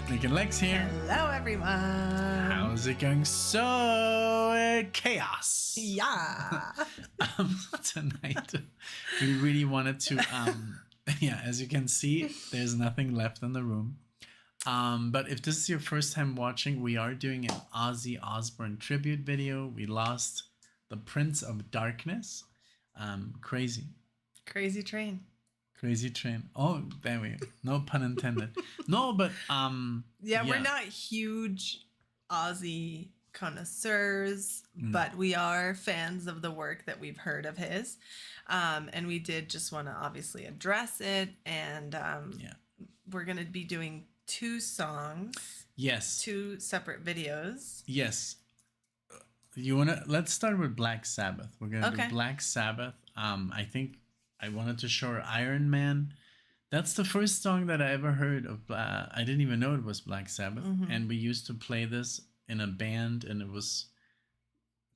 NicknLex here. Hello, everyone. How's it going? So, chaos. Yeah. Tonight, we really wanted to, yeah, as you can see, there's nothing left in the room. But if this is your first time watching, we are doing an Ozzy Osbourne tribute video. We lost the Prince of Darkness. Crazy. Crazy train. Crazy train. Oh, there we go. No pun intended. No, but yeah, we're not huge Ozzy connoisseurs, but we are fans of the work that we've heard of his. And we did just want to obviously address it. And we're going to be doing 2 songs. Yes. 2 separate videos. Yes. Let's start with Black Sabbath. We're going to do Black Sabbath. I think I wanted to show her Iron Man. That's the first song that I ever heard of. I didn't even know it was Black Sabbath. And we used to play this in a band, and it was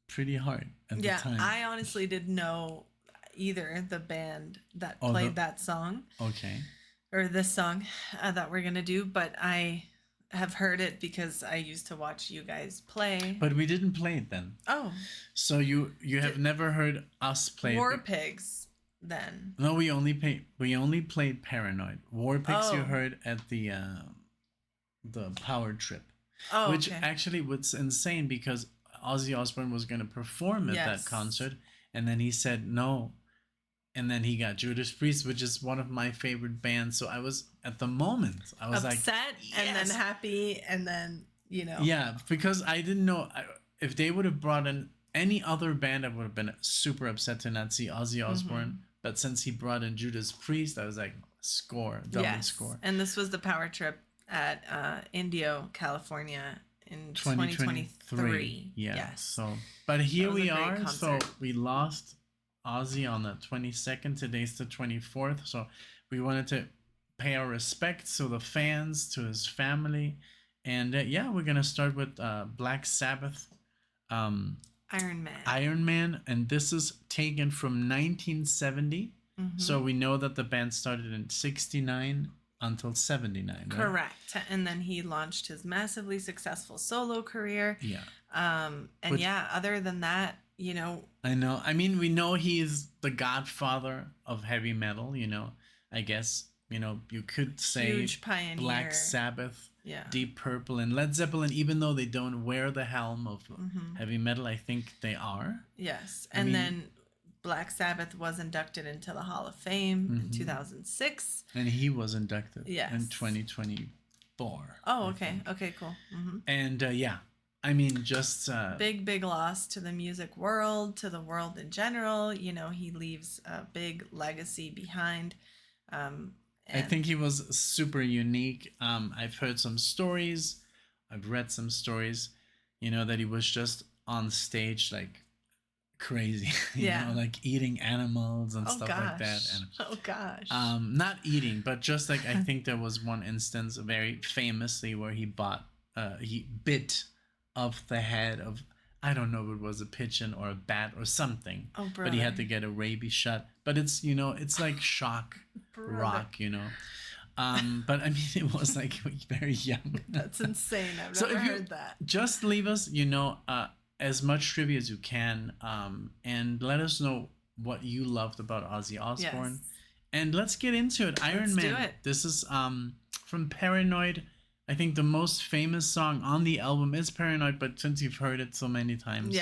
pretty hard at the time. I honestly didn't know either the band that played that song. Okay. Or this song that we're going to do, but I have heard it because I used to watch you guys play. But we didn't play it then. Oh. So you have never heard us play War Pigs then? No, we only played Paranoid. War Pigs you heard at the Power Trip. Oh, which actually was insane because Ozzy Osbourne was going to perform at that concert, and then he said no. And then he got Judas Priest, which is one of my favorite bands. So I was, at the moment, I was upset like, and then happy, and then, Yeah, because I didn't know if they would have brought in any other band, I would have been super upset to not see Ozzy Osbourne. But since he brought in Judas Priest, I was like, double score. And this was the Power Trip at Indio, California in 2023. Yes. So, but here we are. So we lost Ozzy on the 22nd. Today's the 24th. So we wanted to pay our respects to the fans, to his family. And we're going to start with Black Sabbath. Iron Man. And this is taken from 1970. So we know that the band started in 69 until 79. Right? Correct. And then he launched his massively successful solo career. Yeah. Other than that, I know. I mean, we know he's the godfather of heavy metal, I guess, you could say huge pioneer. Black Sabbath, Deep Purple, and Led Zeppelin, even though they don't wear the helm of heavy metal, I think they are. Yes. And then Black Sabbath was inducted into the Hall of Fame in 2006. And he was inducted in 2024. Oh, okay. Okay, cool. And I mean, just big loss to the music world, to the world in general. He leaves a big legacy behind. I think he was super unique. I've heard some stories. I've read some stories, that he was just on stage like crazy, you know, like eating animals and stuff like that. And, not eating, but just like, I think there was one instance very famously where he bit off the head of, I don't know if it was a pigeon or a bat or something, but he had to get a rabies shot. But it's, it's like shock rock, but I mean, it was like very young. That's insane. I've never heard that. Just leave us, as much trivia as you can, and let us know what you loved about Ozzy Osbourne. Yes. And let's get into it. Iron Man. Do it. This is from Paranoid. I think the most famous song on the album is Paranoid, but since you've heard it so many times,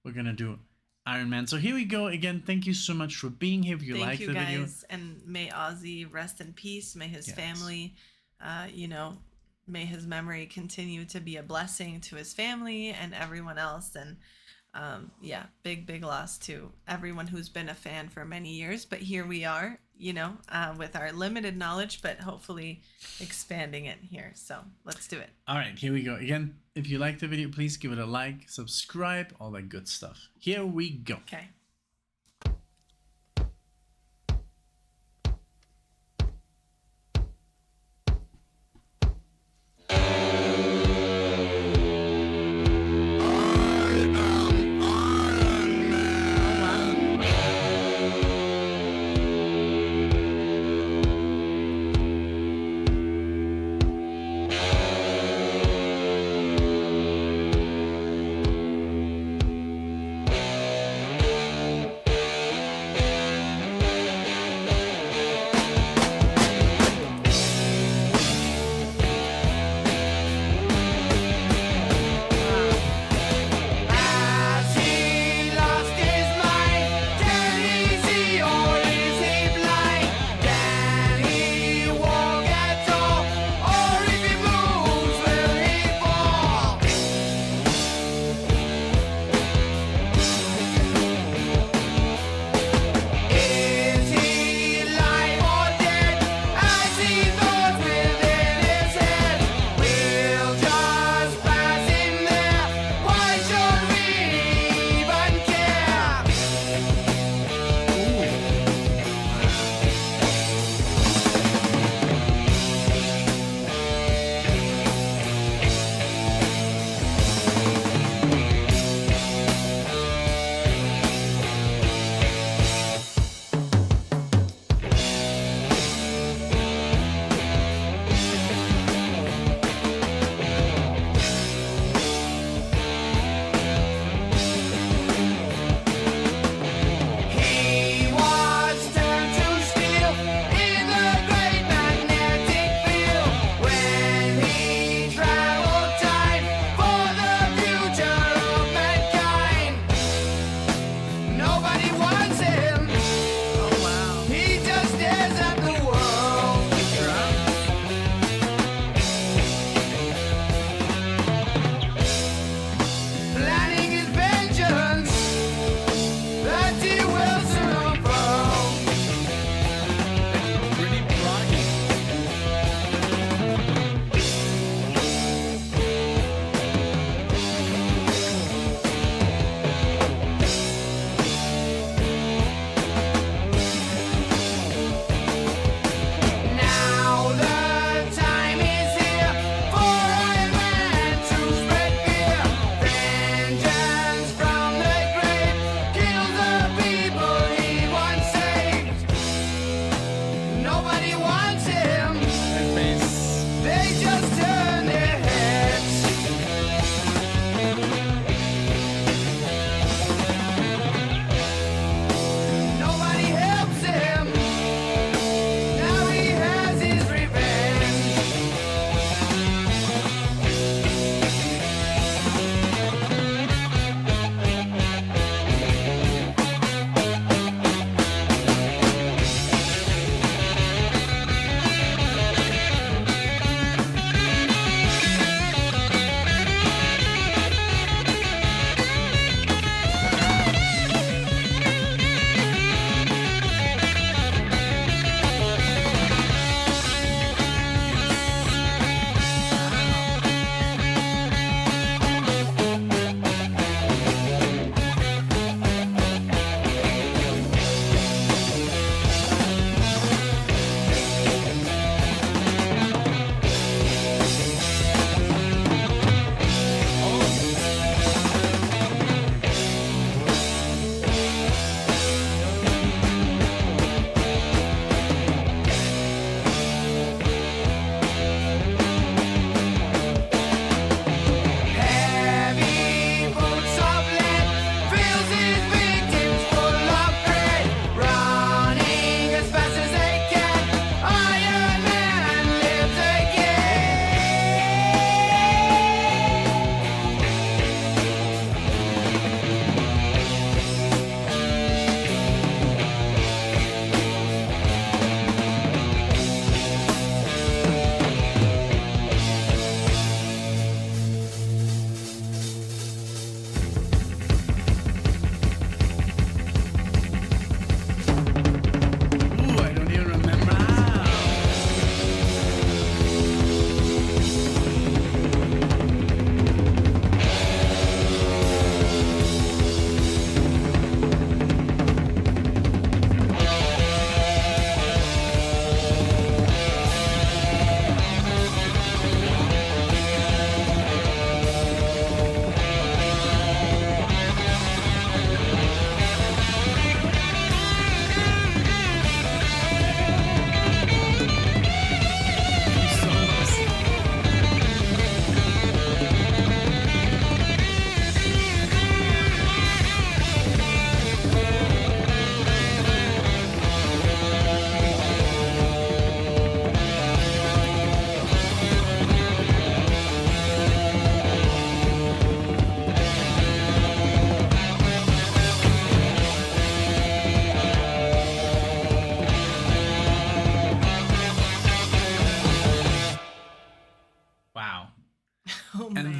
we're going to do Iron Man. So here we go. Again, thank you so much for being here. If you liked the video. Guys. And may Ozzy rest in peace. May his family, may his memory continue to be a blessing to his family and everyone else. And big loss to everyone who's been a fan for many years. But here we are, with our limited knowledge, but hopefully expanding it here. So let's do it. All right, here we go. Again, if you like the video, please give it a like, subscribe, all that good stuff. Here we go. Okay.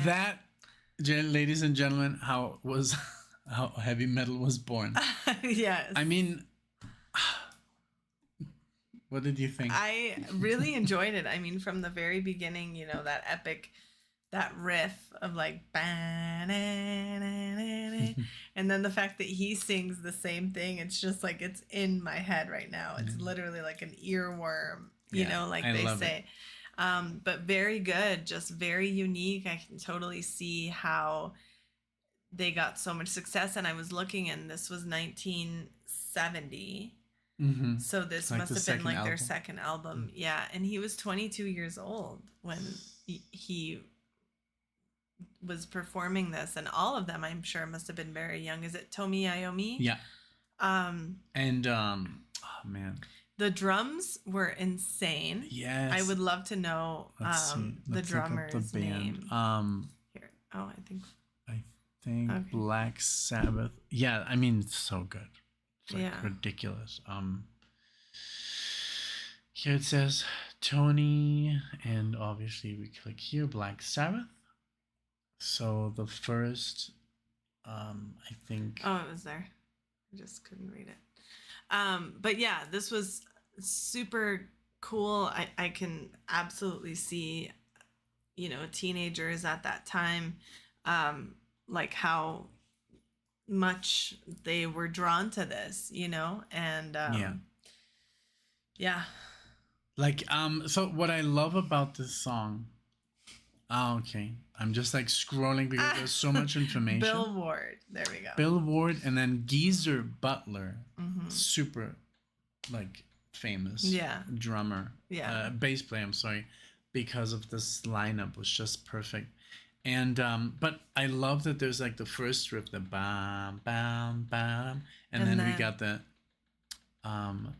that, ladies and gentlemen, how heavy metal was born. Yes. I mean, what did you think? I really enjoyed it. I mean, from the very beginning, you know, that epic, that riff of like, and then the fact that he sings the same thing, it's just like, it's in my head right now. It's literally like an earworm, you know, like they say. But very good, just very unique. I can totally see how they got so much success. And I was looking, and this was 1970. Mm-hmm. So this like must have been like their second album. Yeah. And he was 22 years old when he was performing this, and all of them, I'm sure, must have been very young. Is it Tomi Iommi? Yeah. Oh man, the drums were insane. Yes. I would love to know the drummer's name. Here. Oh, I think okay. Black Sabbath. Yeah, I mean, it's so good. It's like ridiculous. Here it says Tony, and obviously we click here, Black Sabbath. So the first, I think. Oh, it was there. I just couldn't read it. But yeah, this was super cool. I can absolutely see, you know, teenagers at that time, like how much they were drawn to this, you know, and yeah. Like, so what I love about this song, okay, I'm just like scrolling because there's so much information. Bill Ward, there we go. Bill Ward, and then Geezer Butler, super, like, famous drummer, bass player, I'm sorry, because of this lineup was just perfect. And but I love that there's like the first riff, the bam bam bam, and then we got the dun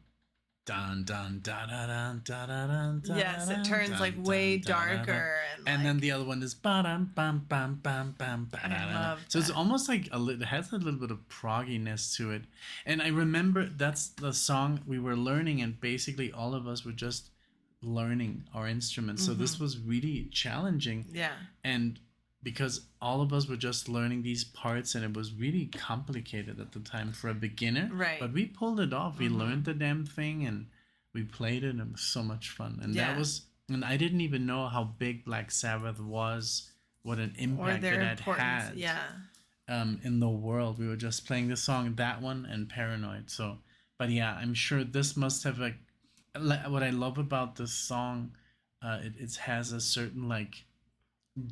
dun dun dun dun dun dun. Yes, it turns like way darker, and then the other one is bam bam bam bam bam bam. So it's almost like it has a little bit of progginess to it. And I remember that's the song we were learning, and basically all of us were just learning our instruments. So this was really challenging. Yeah. And because all of us were just learning these parts, and it was really complicated at the time for a beginner. Right. But we pulled it off. We learned the damn thing, and we played it, and it was so much fun. And that was, and I didn't even know how big Black Sabbath was, what an impact it had in the world. We were just playing the song, that one, and Paranoid. So, but yeah, I'm sure this must have, like, what I love about this song, it has a certain, like,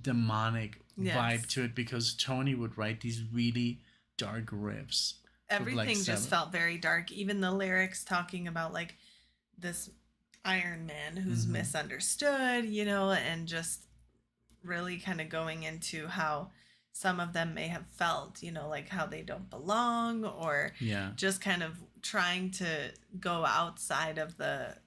demonic vibe to it, because Tony would write these really dark riffs. Everything just felt very dark. Even the lyrics talking about like this Iron Man who's misunderstood, you know, and just really kind of going into how some of them may have felt, you know, like how they don't belong, or just kind of trying to go outside of the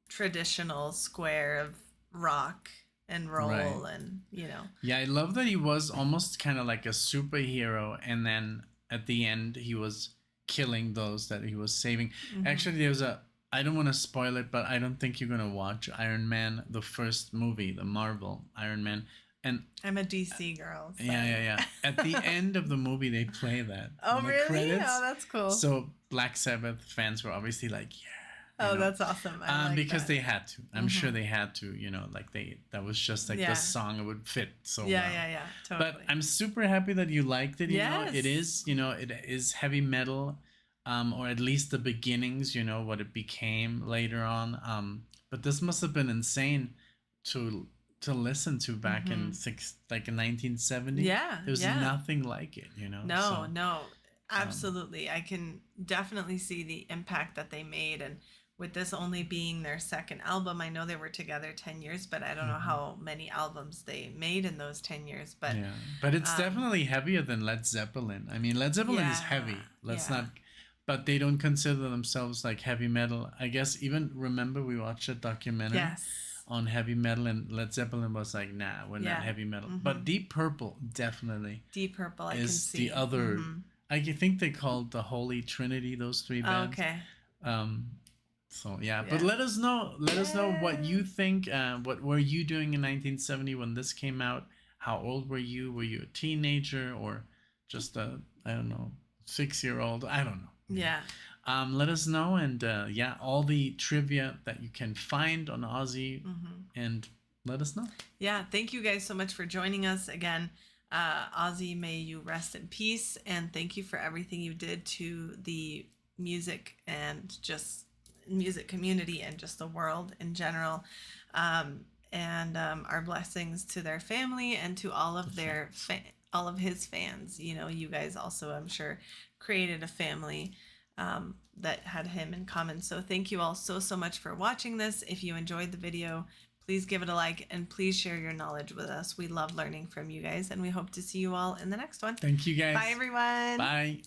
traditional square of rock and roll, and you know. Yeah, I love that he was almost kind of like a superhero, and then at the end he was killing those that he was saving. Actually, there's I don't want to spoil it, but I don't think you're gonna watch Iron Man, the first movie, the Marvel Iron Man. And I'm a DC girl. So. Yeah. At the end of the movie, they play that. Oh, in the really? credits. Oh, that's cool. So Black Sabbath fans were obviously like, yeah. Oh, that's awesome. I like because that. they had to. I'm sure they had to, you know, like that was just like the song, it would fit so well. Yeah, totally. But I'm super happy that you liked it, you know. It is, you know, it is heavy metal, or at least the beginnings, you know, what it became later on. But this must have been insane to listen to back in 1970. Yeah. There's nothing like it, you know. No. Absolutely. I can definitely see the impact that they made, and with this only being their second album, I know they were together 10 years, but I don't know how many albums they made in those 10 years. But but it's definitely heavier than Led Zeppelin. I mean, Led Zeppelin is heavy. Let's not, but they don't consider themselves like heavy metal. I guess even remember we watched a documentary on heavy metal, and Led Zeppelin was like, nah, we're not heavy metal. But Deep Purple definitely. Deep Purple, I is can see. The other. I think they called the Holy Trinity, those three bands. Okay. So but let us know. Let us know what you think. What were you doing in 1970 when this came out? how old were you? Were you a teenager or just a, I don't know, 6-year-old? I don't know. Yeah. Let us know, and yeah, all the trivia that you can find on OZZY, and let us know. Yeah, thank you guys so much for joining us again. OZZY, may you rest in peace, and thank you for everything you did to the music and just music community and just the world in general. And our blessings to their family and to all of their all of his fans. You know, you guys also, I'm sure, created a family that had him in common. So thank you all so much for watching this. If you enjoyed the video, please give it a like and please share your knowledge with us. We love learning from you guys, and we hope to see you all in the next one. Thank you, guys. Bye, everyone. Bye.